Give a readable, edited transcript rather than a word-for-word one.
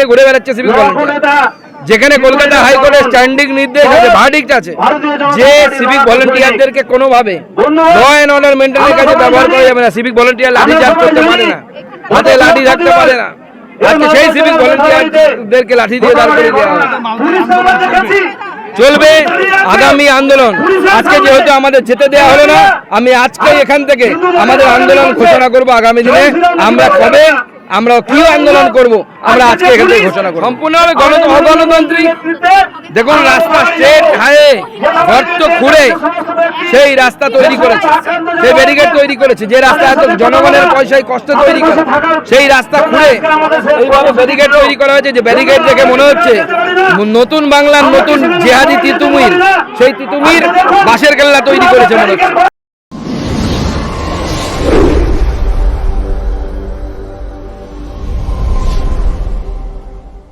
নিয়ে ঘুরে বেড়াচ্ছে সিভিক ভলেন্টিয়ার, যেখানে কলকাতা হাইকোর্টের স্ট্যান্ডিং নির্দেশ আছে, ভার্ডিক্ট আছে যে সিভিক ভলেন্টিয়ারদেরকে কোনোভাবে ল অ্যান্ড অর্ডার মেনটেনের কাছে ব্যবহার করা যাবে না। সিভিক ভলেন্টিয়ার লাঠি চার্জ করতে পারে না, হাতে লাঠি রাখতে পারে না। আজকে সেই সিভিক ভলেন্টিয়ারদেরকে লাঠি দিয়ে দাঁড় করে দেওয়া হবে। চলবে আগামী আন্দোলন। আজকে যেহেতু আমাদের যেতে দেওয়া হলো না, আমি আজকে এখান থেকে আমাদের আন্দোলন ঘোষণা করব। আগামী দিনে আমরা কবে আমরা কি আন্দোলন করব আমরা আজকে এখান থেকে ঘোষণা করব। সম্পূর্ণভাবে অগণতান্ত্রিক। দেখুন রাস্তা স্ট্রেট হাইওয়ে গর্ত খুঁড়ে সেই রাস্তা তৈরি করেছে, সেই ব্যারিকেড তৈরি করেছে, যে রাস্তা এত জনগণের পয়সায় কষ্ট তৈরি করে সেই রাস্তা খুঁড়ে এইভাবে ব্যারিকেড তৈরি করা হয়েছে, যে ব্যারিকেড দেখে মনে হচ্ছে নতুন বাংলার নতুন জেহাদি তিতুমির, সেই তিতুমির বাঁশের কেল্লা তৈরি করেছে মনে হচ্ছে।